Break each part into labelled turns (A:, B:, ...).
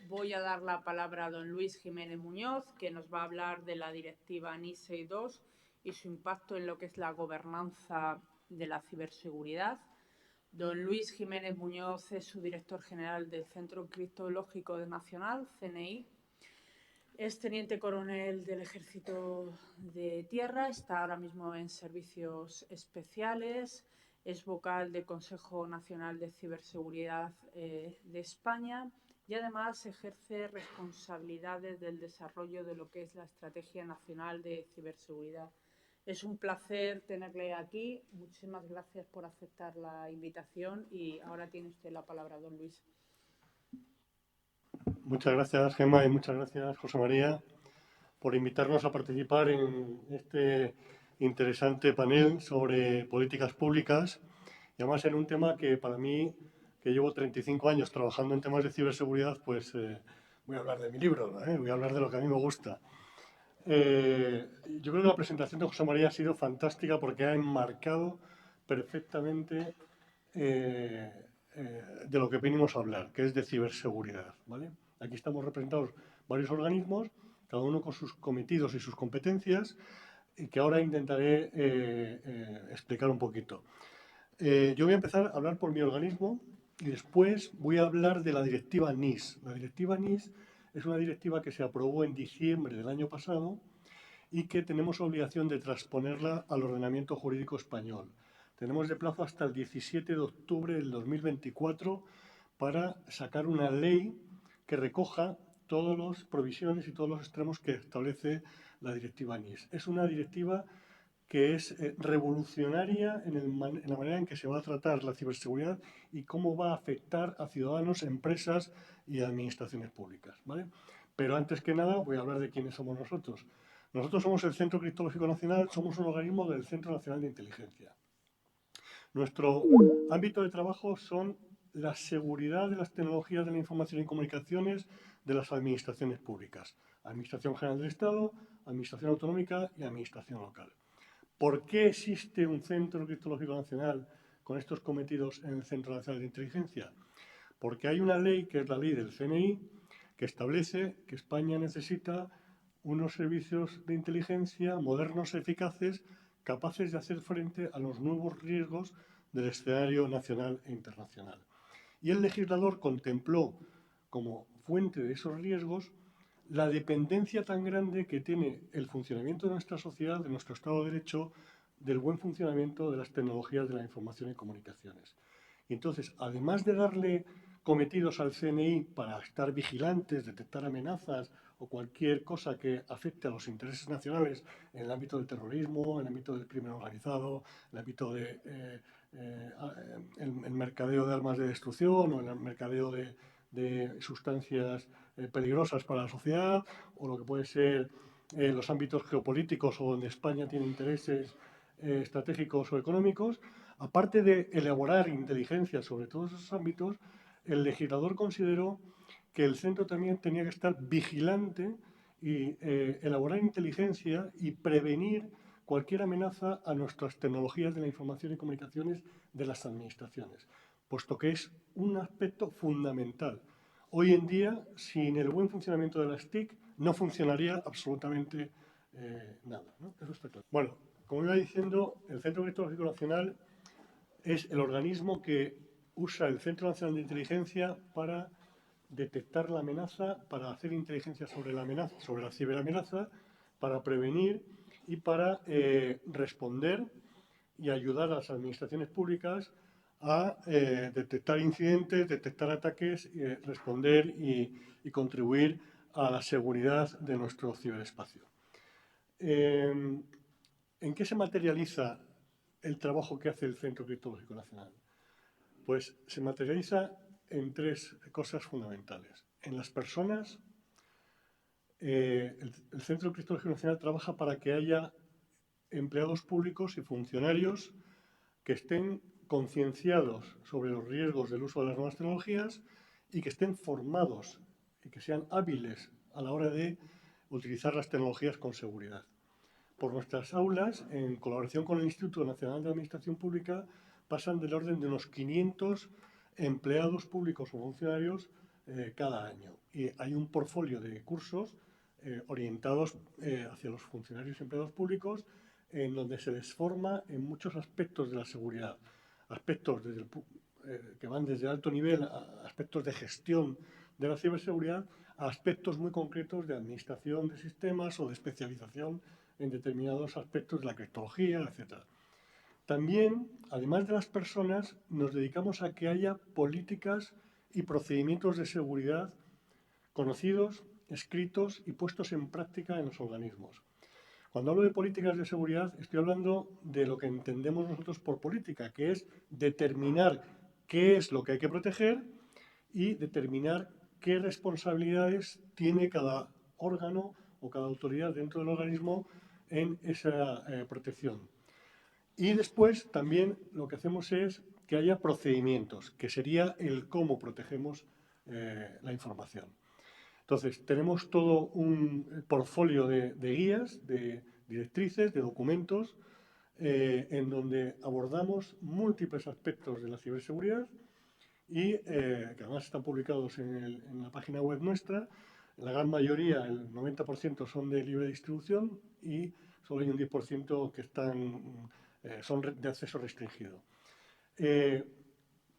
A: voy a dar la palabra a don Luis Jiménez Muñoz, que nos va a hablar de la directiva NIS 2 y su impacto en lo que es la gobernanza de la ciberseguridad. Don Luis Jiménez Muñoz es su director general del Centro Criptológico Nacional, CNI. Es teniente coronel del Ejército de Tierra, está ahora mismo en servicios especiales, es vocal del Consejo Nacional de Ciberseguridad de España y además ejerce responsabilidades del desarrollo de lo que es la Estrategia Nacional de Ciberseguridad. Es un placer tenerle aquí. Muchísimas gracias por aceptar la invitación y ahora tiene usted la palabra, don Luis.
B: Muchas gracias, Gemma, y muchas gracias, José María, por invitarnos a participar en este interesante panel sobre políticas públicas, y además en un tema que para mí, que llevo 35 años trabajando en temas de ciberseguridad, pues voy a hablar de mi libro, ¿no? Voy a hablar de lo que a mí me gusta. Yo creo que la presentación de José María ha sido fantástica porque ha enmarcado perfectamente de lo que venimos a hablar, que es de ciberseguridad, ¿vale? Aquí estamos representados varios organismos, cada uno con sus cometidos y sus competencias, y que ahora intentaré explicar un poquito. Yo voy a empezar a hablar por mi organismo y después voy a hablar de la directiva NIS. La directiva NIS es una directiva que se aprobó en diciembre del año pasado y que tenemos obligación de transponerla al ordenamiento jurídico español. Tenemos de plazo hasta el 17 de octubre del 2024 para sacar una ley que recoja todas las provisiones y todos los extremos que establece la directiva NIS. Es una directiva que es revolucionaria en la manera en que se va a tratar la ciberseguridad y cómo va a afectar a ciudadanos, empresas y administraciones públicas, ¿vale? Pero antes que nada voy a hablar de quiénes somos nosotros. Nosotros somos el Centro Criptológico Nacional, somos un organismo del Centro Nacional de Inteligencia. Nuestro ámbito de trabajo son la seguridad de las tecnologías de la información y comunicaciones de las administraciones públicas. Administración General del Estado, Administración Autonómica y Administración Local. ¿Por qué existe un Centro Criptológico Nacional con estos cometidos en el Centro Nacional de Inteligencia? Porque hay una ley, que es la ley del CNI, que establece que España necesita unos servicios de inteligencia modernos, eficaces, capaces de hacer frente a los nuevos riesgos del escenario nacional e internacional. Y el legislador contempló como fuente de esos riesgos la dependencia tan grande que tiene el funcionamiento de nuestra sociedad, de nuestro Estado de Derecho, del buen funcionamiento de las tecnologías de la información y comunicaciones. Y entonces, además de darle cometidos al CNI para estar vigilantes, detectar amenazas o cualquier cosa que afecte a los intereses nacionales en el ámbito del terrorismo, en el ámbito del crimen organizado, en el ámbito del el mercadeo de armas de destrucción o en el mercadeo de sustancias peligrosas para la sociedad, o lo que puede ser los ámbitos geopolíticos o donde España tiene intereses estratégicos o económicos, aparte de elaborar inteligencia sobre todos esos ámbitos, el legislador consideró que el centro también tenía que estar vigilante y elaborar inteligencia y prevenir cualquier amenaza a nuestras tecnologías de la información y comunicaciones de las administraciones, puesto que es un aspecto fundamental. Hoy en día, sin el buen funcionamiento de las TIC, no funcionaría absolutamente nada, ¿no? Eso está claro. Bueno, como iba diciendo, el Centro Criptológico Nacional es el organismo que usa el Centro Nacional de Inteligencia para detectar la amenaza, para hacer inteligencia sobre la amenaza, sobre la ciberamenaza, para prevenir y para responder y ayudar a las administraciones públicas a detectar incidentes, detectar ataques, responder y contribuir a la seguridad de nuestro ciberespacio. ¿En qué se materializa el trabajo que hace el Centro Criptológico Nacional? Pues se materializa en tres cosas fundamentales. En las personas, el Centro Criptológico Nacional trabaja para que haya empleados públicos y funcionarios que estén concienciados sobre los riesgos del uso de las nuevas tecnologías y que estén formados y que sean hábiles a la hora de utilizar las tecnologías con seguridad. Por nuestras aulas, en colaboración con el Instituto Nacional de Administración Pública, pasan del orden de unos 500 empleados públicos o funcionarios cada año. Y hay un portfolio de cursos orientados hacia los funcionarios y empleados públicos, en donde se les forma en muchos aspectos de la seguridad, aspectos que van desde alto nivel a aspectos de gestión de la ciberseguridad, a aspectos muy concretos de administración de sistemas o de especialización en determinados aspectos de la criptología, etc. También, además de las personas, nos dedicamos a que haya políticas y procedimientos de seguridad conocidos, escritos y puestos en práctica en los organismos. Cuando hablo de políticas de seguridad, estoy hablando de lo que entendemos nosotros por política, que es determinar qué es lo que hay que proteger y determinar qué responsabilidades tiene cada órgano o cada autoridad dentro del organismo en esa protección. Y después también lo que hacemos es que haya procedimientos, que sería el cómo protegemos la información. Entonces, tenemos todo un portfolio de guías, de directrices, de documentos, en donde abordamos múltiples aspectos de la ciberseguridad y que además están publicados en la página web nuestra. La gran mayoría, el 90%, son de libre distribución y solo hay un 10% que son de acceso restringido.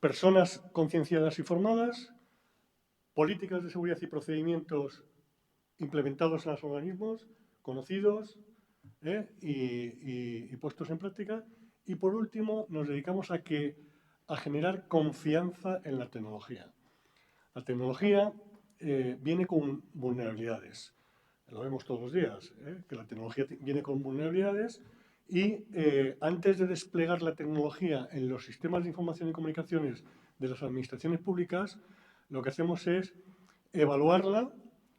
B: Personas concienciadas y formadas, políticas de seguridad y procedimientos implementados en los organismos, conocidos y puestos en práctica. Y por último, nos dedicamos a generar confianza en la tecnología. La tecnología viene con vulnerabilidades. Lo vemos todos los días, que la tecnología viene con vulnerabilidades y antes de desplegar la tecnología en los sistemas de información y comunicaciones de las administraciones públicas, lo que hacemos es evaluarla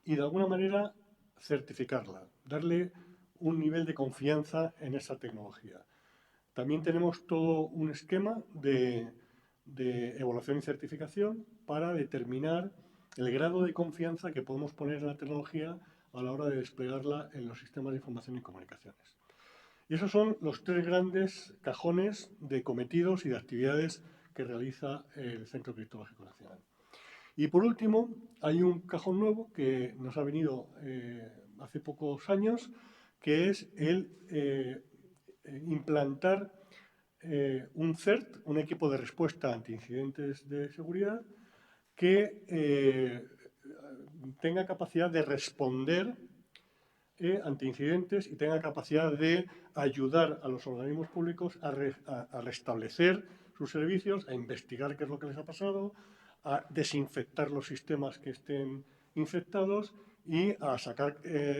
B: y de alguna manera certificarla, darle un nivel de confianza en esa tecnología. También tenemos todo un esquema de evaluación y certificación para determinar el grado de confianza que podemos poner en la tecnología a la hora de desplegarla en los sistemas de información y comunicaciones. Y esos son los tres grandes cajones de cometidos y de actividades que realiza el Centro Criptológico Nacional. Y por último, hay un cajón nuevo que nos ha venido hace pocos años, que es el implantar un CERT, un equipo de respuesta ante incidentes de seguridad, que tenga capacidad de responder ante incidentes y tenga capacidad de ayudar a los organismos públicos a restablecer sus servicios, a investigar qué es lo que les ha pasado, a desinfectar los sistemas que estén infectados y a sacar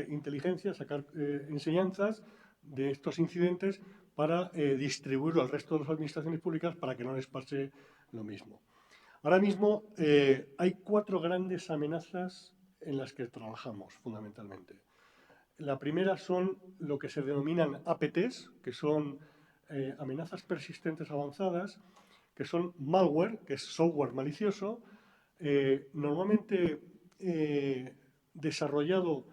B: inteligencia, sacar enseñanzas de estos incidentes para distribuirlo al resto de las administraciones públicas para que no les pase lo mismo. Ahora mismo hay 4 grandes amenazas en las que trabajamos fundamentalmente. La primera son lo que se denominan APTs, que son amenazas persistentes avanzadas, que son malware, que es software malicioso, normalmente desarrollado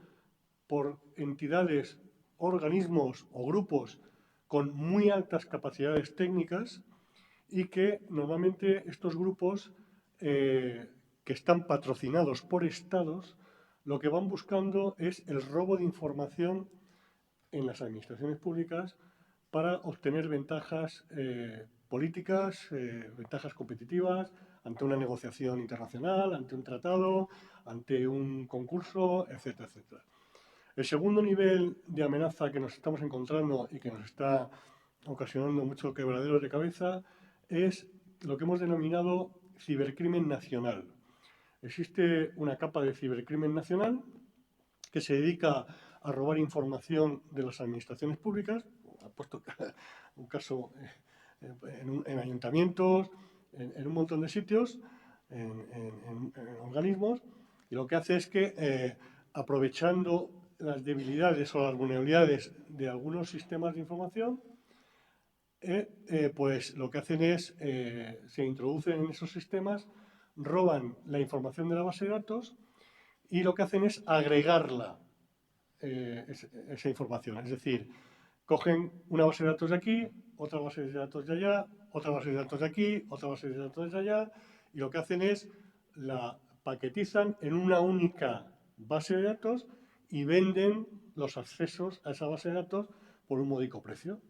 B: por entidades, organismos o grupos con muy altas capacidades técnicas y que normalmente estos grupos que están patrocinados por estados, lo que van buscando es el robo de información en las administraciones públicas para obtener ventajas políticas, ventajas competitivas ante una negociación internacional, ante un tratado, ante un concurso, etcétera, etcétera. El segundo nivel de amenaza que nos estamos encontrando y que nos está ocasionando muchos quebraderos de cabeza es lo que hemos denominado cibercrimen nacional. Existe una capa de cibercrimen nacional que se dedica a robar información de las administraciones públicas. Ha puesto un caso en ayuntamientos, en un montón de sitios, en organismos, y lo que hace es que, aprovechando las debilidades o las vulnerabilidades de algunos sistemas de información, pues lo que hacen es, se introducen en esos sistemas, roban la información de la base de datos y lo que hacen es agregarla, esa información. Es decir, cogen una base de datos de aquí, otra base de datos de allá, otra base de datos de aquí, otra base de datos de allá, y lo que hacen es la paquetizan en una única base de datos y venden los accesos a esa base de datos por un módico precio.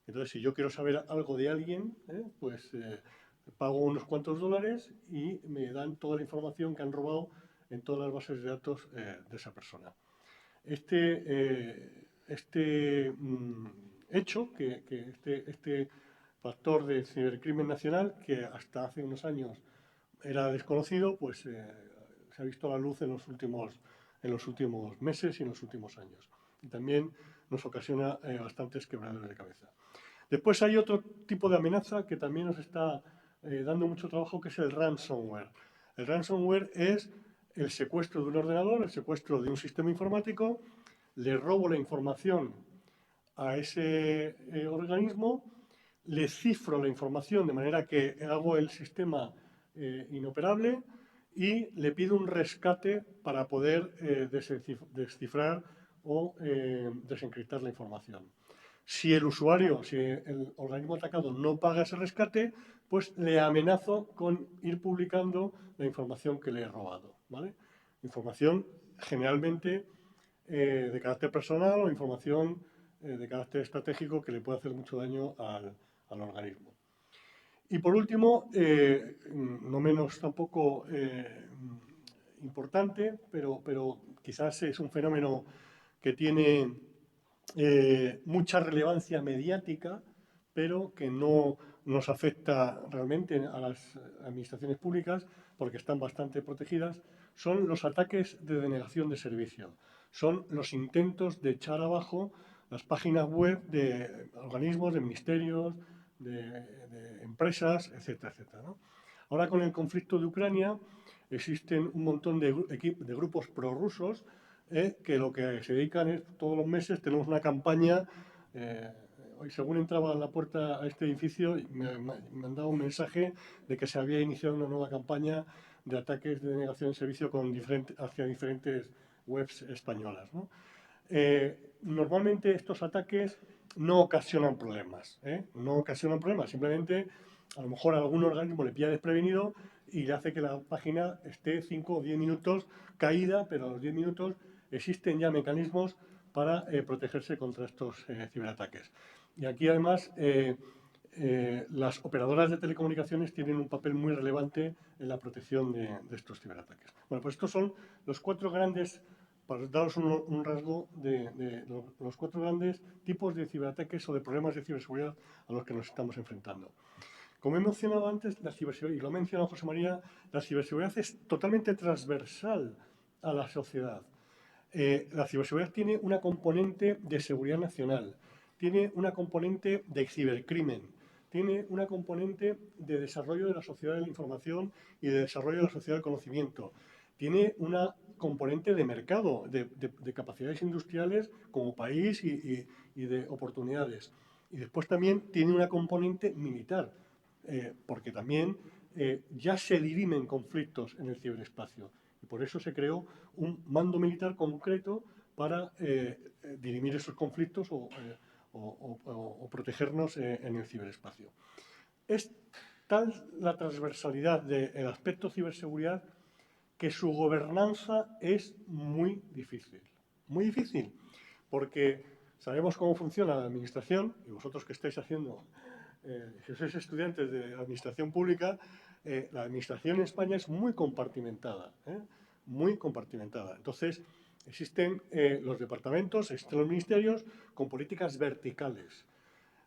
B: Entonces, si yo quiero saber algo de alguien, pues pago unos cuantos dólares y me dan toda la información que han robado en todas las bases de datos de esa persona. Hecho, este factor de cibercrimen nacional, que hasta hace unos años era desconocido, pues se ha visto a la luz en los últimos meses y en los últimos años. Y también nos ocasiona bastantes quebraderos de cabeza. Después hay otro tipo de amenaza que también nos está dando mucho trabajo, que es el ransomware. El ransomware es el secuestro de un ordenador, el secuestro de un sistema informático, le robo la información a ese organismo, le cifro la información de manera que hago el sistema inoperable y le pido un rescate para poder descifrar o desencriptar la información. Si el usuario, si el organismo atacado no paga ese rescate, pues le amenazo con ir publicando la información que le he robado, ¿vale? Información generalmente de carácter personal o información de carácter estratégico que le puede hacer mucho daño al organismo. Y por último, no menos tampoco importante, pero quizás es un fenómeno que tiene mucha relevancia mediática, pero que no nos afecta realmente a las administraciones públicas porque están bastante protegidas, son los ataques de denegación de servicio. Son los intentos de echar abajo las páginas web de organismos, de ministerios, de empresas, etcétera, etcétera, ¿no? Ahora, con el conflicto de Ucrania, existen un montón de grupos prorrusos que lo que se dedican es, todos los meses tenemos una campaña. Hoy, según entraba a la puerta a este edificio, me han dado un mensaje de que se había iniciado una nueva campaña de ataques de denegación de servicio hacia diferentes webs españolas, ¿no? Normalmente estos ataques no ocasionan problemas, no ocasionan problemas, simplemente a lo mejor a algún organismo le pilla desprevenido y le hace que la página esté 5 o 10 minutos caída, pero a los 10 minutos existen ya mecanismos para protegerse contra estos ciberataques. Y aquí además las operadoras de telecomunicaciones tienen un papel muy relevante en la protección de estos ciberataques. Bueno, pues estos son los 4 grandes, para daros un rasgo de los 4 grandes tipos de ciberataques o de problemas de ciberseguridad a los que nos estamos enfrentando. Como he mencionado antes, la ciberseguridad, y lo ha mencionado José María, la ciberseguridad es totalmente transversal a la sociedad. La ciberseguridad tiene una componente de seguridad nacional, tiene una componente de cibercrimen, tiene una componente de desarrollo de la sociedad de la información y de desarrollo de la sociedad del conocimiento, tiene una componente de mercado, de capacidades industriales como país y de oportunidades. Y después también tiene una componente militar, porque también ya se dirimen conflictos en el ciberespacio. Y por eso se creó un mando militar concreto para dirimir esos conflictos o protegernos en el ciberespacio. Es tal la transversalidad del aspecto ciberseguridad que su gobernanza es muy difícil, porque sabemos cómo funciona la administración, y vosotros que estáis haciendo, si sois estudiantes de administración pública, la administración en España es muy compartimentada, muy compartimentada. Entonces, existen los departamentos, existen los ministerios con políticas verticales.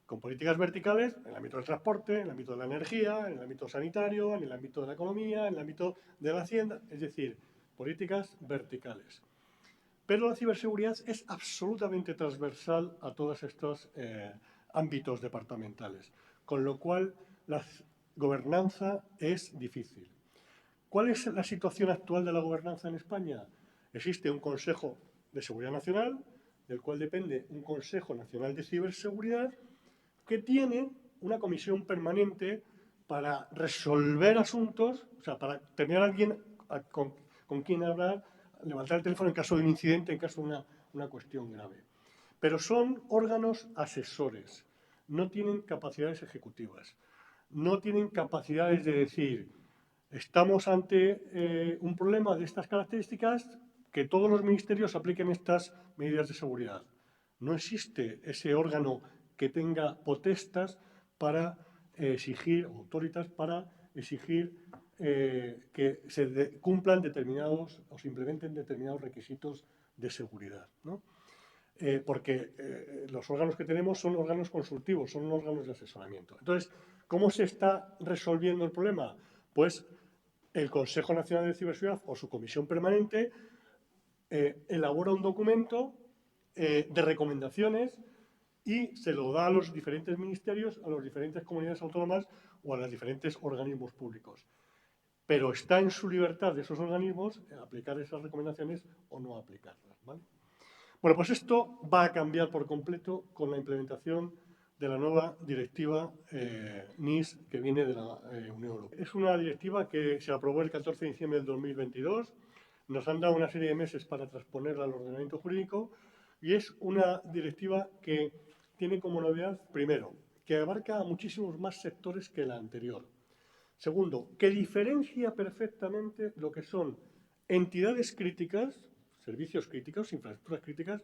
B: Con políticas verticales en el ámbito del transporte, en el ámbito de la energía, en el ámbito sanitario, en el ámbito de la economía, en el ámbito de la hacienda, es decir, políticas verticales. Pero la ciberseguridad es absolutamente transversal a todos estos ámbitos departamentales, con lo cual la gobernanza es difícil. ¿Cuál es la situación actual de la gobernanza en España? Existe un Consejo de Seguridad Nacional, del cual depende un Consejo Nacional de Ciberseguridad, que tiene una comisión permanente para resolver asuntos, o sea, para tener a alguien con quien hablar, levantar el teléfono en caso de un incidente, en caso de una cuestión grave. Pero son órganos asesores, no tienen capacidades ejecutivas, no tienen capacidades de decir, Estamos ante un problema de estas características, que todos los ministerios apliquen estas medidas de seguridad. No existe ese órgano que tenga potestas para exigir, autoritas para exigir que se cumplan determinados o se implementen determinados requisitos de seguridad, ¿no? Porque los órganos que tenemos son órganos consultivos, son órganos de asesoramiento. Entonces, ¿cómo se está resolviendo el problema? Pues el Consejo Nacional de Ciberseguridad o su comisión permanente elabora un documento de recomendaciones y se lo da a los diferentes ministerios, a las diferentes comunidades autónomas o a los diferentes organismos públicos. Pero está en su libertad de esos organismos aplicar esas recomendaciones o no aplicarlas, ¿vale? Bueno, pues esto va a cambiar por completo con la implementación de la nueva directiva NIS que viene de la Unión Europea. Es una directiva que se aprobó el 14 de diciembre del 2022. Nos han dado una serie de meses para transponerla al ordenamiento jurídico y es una directiva que tiene como novedad, primero, que abarca a muchísimos más sectores que la anterior. Segundo, que diferencia perfectamente lo que son entidades críticas, servicios críticos, infraestructuras críticas,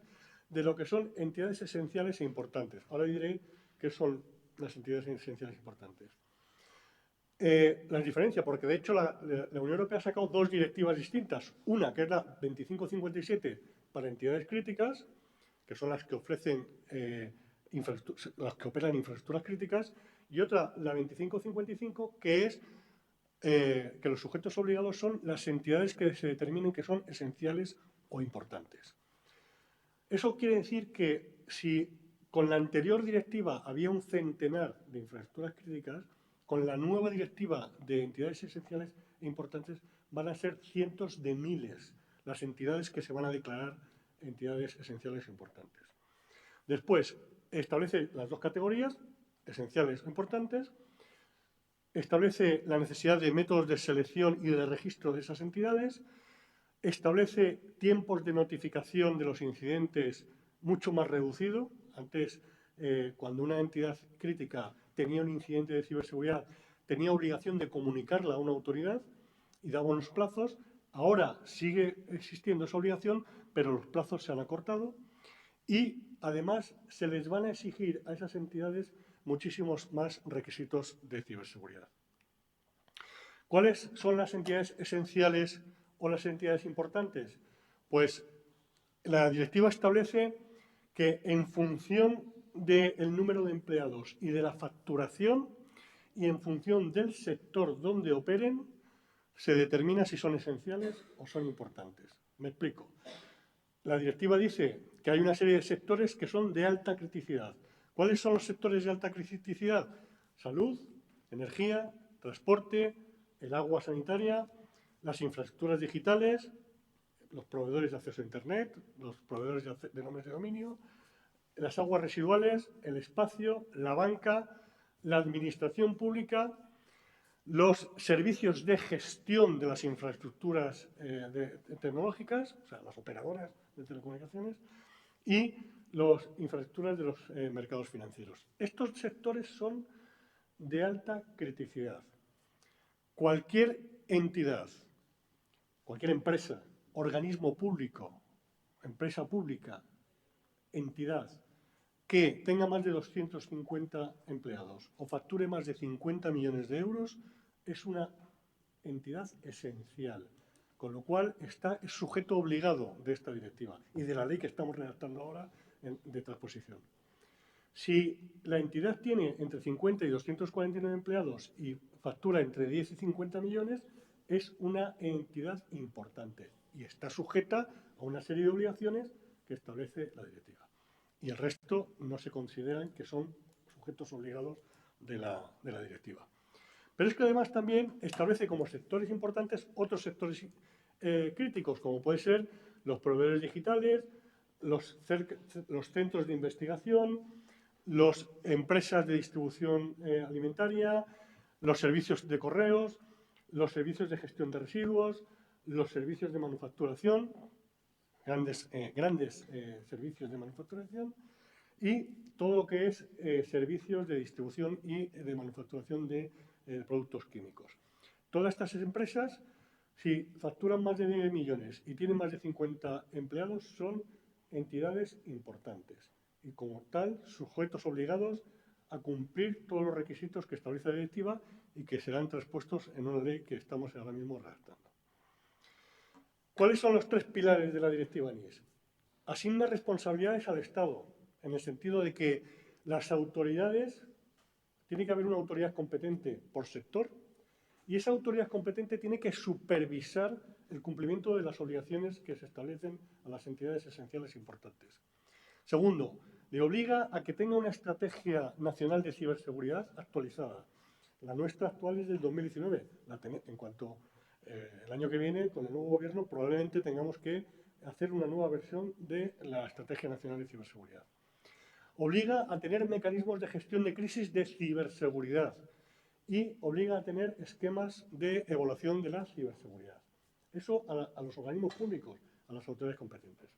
B: de lo que son entidades esenciales e importantes. Ahora diré qué son las entidades esenciales e importantes. Las diferencia, porque de hecho la Unión Europea ha sacado dos directivas distintas. Una, que es la 2557 para entidades críticas, que son las que ofrecen, las que operan infraestructuras críticas, y otra, la 2555, que es que los sujetos obligados son las entidades que se determinen que son esenciales o importantes. Eso quiere decir que si con la anterior directiva había un centenar de infraestructuras críticas, con la nueva directiva de entidades esenciales e importantes van a ser cientos de miles las entidades que se van a declarar entidades esenciales e importantes. Después, establece las dos categorías, esenciales o importantes, establece la necesidad de métodos de selección y de registro de esas entidades, establece tiempos de notificación de los incidentes mucho más reducido. Antes, cuando una entidad crítica tenía un incidente de ciberseguridad, tenía obligación de comunicarla a una autoridad y daba unos plazos. Ahora sigue existiendo esa obligación, pero los plazos se han acortado y además se les van a exigir a esas entidades muchísimos más requisitos de ciberseguridad. ¿Cuáles son las entidades esenciales o las entidades importantes? Pues la directiva establece que en función del número de empleados y de la facturación y en función del sector donde operen, se determina si son esenciales o son importantes. Me explico. La directiva dice que hay una serie de sectores que son de alta criticidad. ¿Cuáles son los sectores de alta criticidad? Salud, energía, transporte, el agua sanitaria, las infraestructuras digitales, los proveedores de acceso a Internet, los proveedores de nombres de dominio, las aguas residuales, el espacio, la banca, la administración pública, los servicios de gestión de las infraestructuras tecnológicas, o sea, las operadoras de telecomunicaciones, y las infraestructuras de los mercados financieros. Estos sectores son de alta criticidad. Cualquier entidad, cualquier empresa, organismo público, empresa pública, entidad que tenga más de 250 empleados o facture más de 50 millones de euros es una entidad esencial, con lo cual es sujeto obligado de esta directiva y de la ley que estamos redactando ahora de transposición. Si la entidad tiene entre 50 y 249 empleados y factura entre 10 y 50 millones, es una entidad importante y está sujeta a una serie de obligaciones que establece la directiva. Y el resto no se consideran que son sujetos obligados de la directiva. Pero es que además también establece como sectores importantes otros sectores críticos, como pueden ser los proveedores digitales, los centros de investigación, las empresas de distribución alimentaria, los servicios de correos, los servicios de gestión de residuos, los servicios de manufacturación, grandes servicios de manufacturación, y todo lo que es servicios de distribución y de manufacturación de productos químicos. Todas estas empresas, si facturan más de 9 millones y tienen más de 50 empleados, son entidades importantes y como tal sujetos obligados a cumplir todos los requisitos que establece la directiva y que serán transpuestos en una ley que estamos ahora mismo redactando. ¿Cuáles son los 3 pilares de la directiva NIS? Asigna responsabilidades al Estado, en el sentido de que las autoridades, tiene que haber una autoridad competente por sector, y esa autoridad competente tiene que supervisar el cumplimiento de las obligaciones que se establecen a las entidades esenciales importantes. Segundo, le obliga a que tenga una estrategia nacional de ciberseguridad actualizada. La nuestra actual es del 2019. En cuanto el año que viene, con el nuevo gobierno, probablemente tengamos que hacer una nueva versión de la Estrategia Nacional de Ciberseguridad. Obliga a tener mecanismos de gestión de crisis de ciberseguridad y obliga a tener esquemas de evaluación de la ciberseguridad. Eso a los organismos públicos, a las autoridades competentes.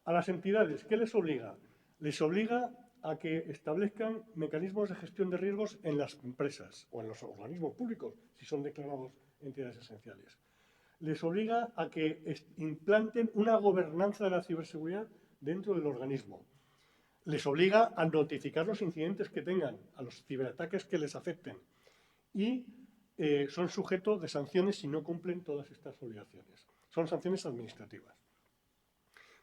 B: A las entidades, ¿qué les obliga? Les obliga a que establezcan mecanismos de gestión de riesgos en las empresas o en los organismos públicos, si son declarados entidades esenciales. Les obliga a que implanten una gobernanza de la ciberseguridad dentro del organismo. Les obliga a notificar los incidentes que tengan, a los ciberataques que les afecten. Y son sujetos de sanciones si no cumplen todas estas obligaciones. Son sanciones administrativas.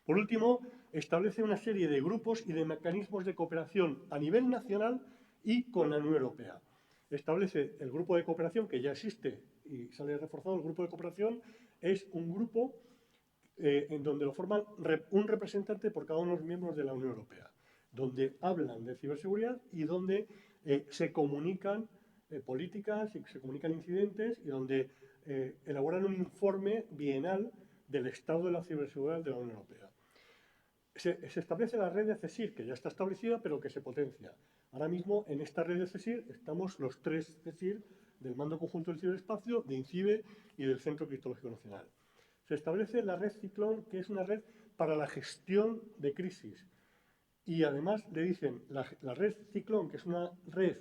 B: Por último, establece una serie de grupos y de mecanismos de cooperación a nivel nacional y con la Unión Europea. Establece el grupo de cooperación que ya existe y sale reforzado. El grupo de cooperación es un grupo en donde lo forman un representante por cada uno de los miembros de la Unión Europea, donde hablan de ciberseguridad y donde se comunican políticas y se comunican incidentes y donde elaboran un informe bienal del estado de la ciberseguridad de la Unión Europea. Se establece la red de CSIR, que ya está establecida, pero que se potencia. Ahora mismo, en esta red de CSIR, estamos los 3 CSIR del Mando Conjunto del Ciberespacio, de INCIBE y del Centro Criptológico Nacional. Se establece la red Ciclón, que es una red para la gestión de crisis. Y además le dicen, la red Ciclón, que es una red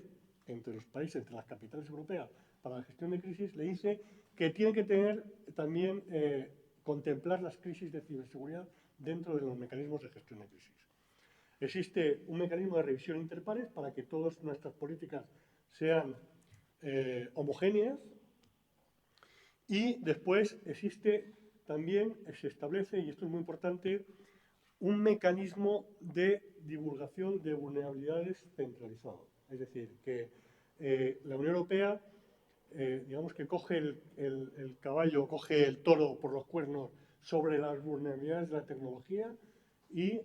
B: entre los países, entre las capitales europeas, para la gestión de crisis, le dice que tiene que tener también, contemplar las crisis de ciberseguridad dentro de los mecanismos de gestión de crisis. Existe un mecanismo de revisión interpares para que todas nuestras políticas sean homogéneas y después existe también, se establece, y esto es muy importante, un mecanismo de divulgación de vulnerabilidades centralizado. Es decir, que la Unión Europea, digamos que coge el caballo, coge el toro por los cuernos sobre las vulnerabilidades de la tecnología y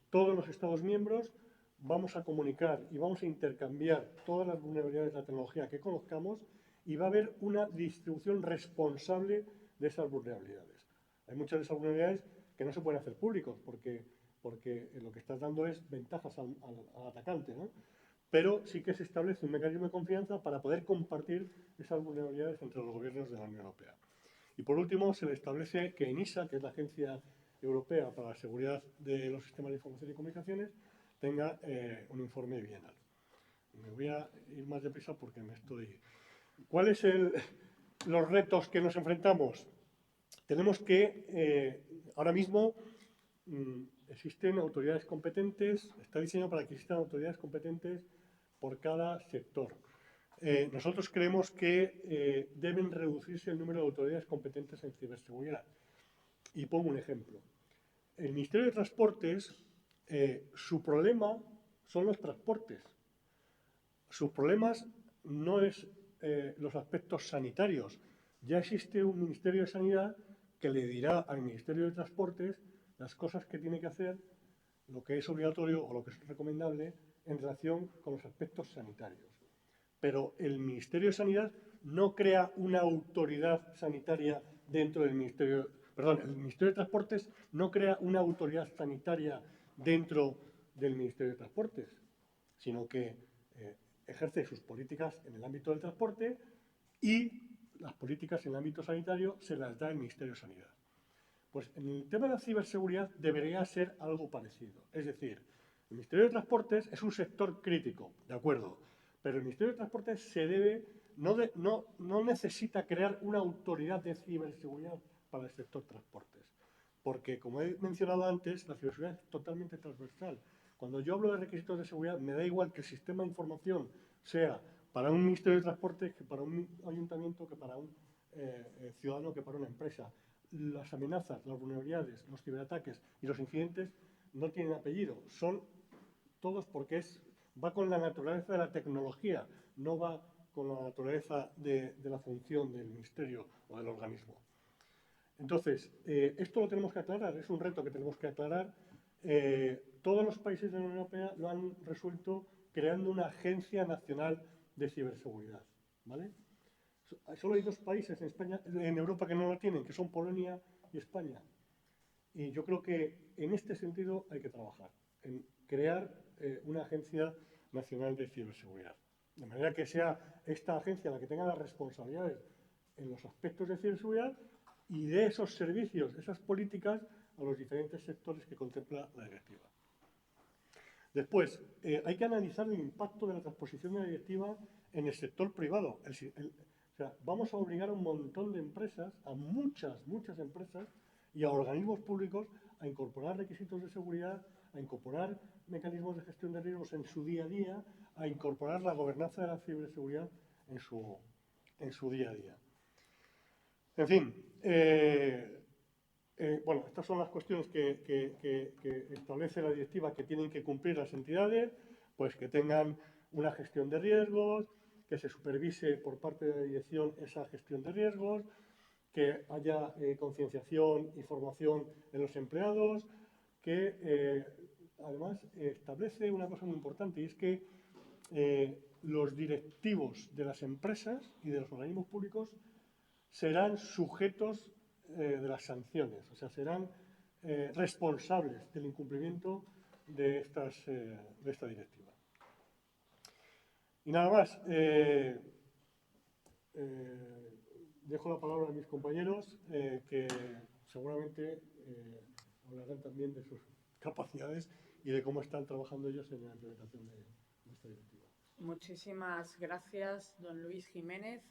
B: todos los Estados miembros vamos a comunicar y vamos a intercambiar todas las vulnerabilidades de la tecnología que conozcamos y va a haber una distribución responsable de esas vulnerabilidades. Hay muchas de esas vulnerabilidades que no se pueden hacer públicos porque lo que estás dando es ventajas al atacante, ¿no? Pero sí que se establece un mecanismo de confianza para poder compartir esas vulnerabilidades entre los gobiernos de la Unión Europea. Y por último, se le establece que ENISA, que es la Agencia Europea para la Seguridad de los Sistemas de Información y Comunicaciones, tenga un informe bienal. Me voy a ir más deprisa porque me estoy... ¿Cuáles son los retos que nos enfrentamos? Tenemos que, ahora mismo, existen autoridades competentes, está diseñado para que existan autoridades competentes por cada sector. Nosotros creemos que deben reducirse el número de autoridades competentes en ciberseguridad. Y pongo un ejemplo. El Ministerio de Transportes, su problema son los transportes. Sus problemas no es los aspectos sanitarios. Ya existe un Ministerio de Sanidad que le dirá al Ministerio de Transportes las cosas que tiene que hacer, lo que es obligatorio o lo que es recomendable en relación con los aspectos sanitarios. Pero el Ministerio de Sanidad no crea una autoridad sanitaria dentro del Ministerio... Perdón, el Ministerio de Transportes no crea una autoridad sanitaria dentro del Ministerio de Transportes, sino que ejerce sus políticas en el ámbito del transporte y las políticas en el ámbito sanitario se las da el Ministerio de Sanidad. Pues en el tema de la ciberseguridad debería ser algo parecido. Es decir, el Ministerio de Transportes es un sector crítico, de acuerdo, pero el Ministerio de Transportes se debe no necesita crear una autoridad de ciberseguridad para el sector transportes, porque, como he mencionado antes, la ciberseguridad es totalmente transversal. Cuando yo hablo de requisitos de seguridad, me da igual que el sistema de información sea para un Ministerio de Transportes, que para un ayuntamiento, que para un ciudadano, que para una empresa. Las amenazas, las vulnerabilidades, los ciberataques y los incidentes no tienen apellido, son todos porque va con la naturaleza de la tecnología, no va con la naturaleza de la función del ministerio o del organismo. Entonces, esto lo tenemos que aclarar, es un reto que tenemos que aclarar. Todos los países de la Unión Europea lo han resuelto creando una agencia nacional de ciberseguridad, ¿vale? Solo hay 2 países en Europa que no lo tienen, que son Polonia y España. Y yo creo que en este sentido hay que trabajar, en crear una agencia nacional de ciberseguridad. De manera que sea esta agencia la que tenga las responsabilidades en los aspectos de ciberseguridad y dé esos servicios, esas políticas a los diferentes sectores que contempla la directiva. Después, hay que analizar el impacto de la transposición de la directiva en el sector privado. O sea, vamos a obligar a un montón de empresas, a muchas empresas y a organismos públicos a incorporar requisitos de seguridad, a incorporar mecanismos de gestión de riesgos en su día a día, a incorporar la gobernanza de la ciberseguridad en su día a día. En fin, bueno, estas son las cuestiones que establece la directiva que tienen que cumplir las entidades, pues que tengan una gestión de riesgos, que se supervise por parte de la dirección esa gestión de riesgos, que haya concienciación y formación en los empleados, que además establece una cosa muy importante, y es que los directivos de las empresas y de los organismos públicos serán sujetos de las sanciones, o sea, serán responsables del incumplimiento de esta directiva. Y nada más. Dejo la palabra a mis compañeros que seguramente hablarán también de sus capacidades y de cómo están trabajando ellos en la implementación de esta directiva.
A: Muchísimas gracias, don Luis Jiménez.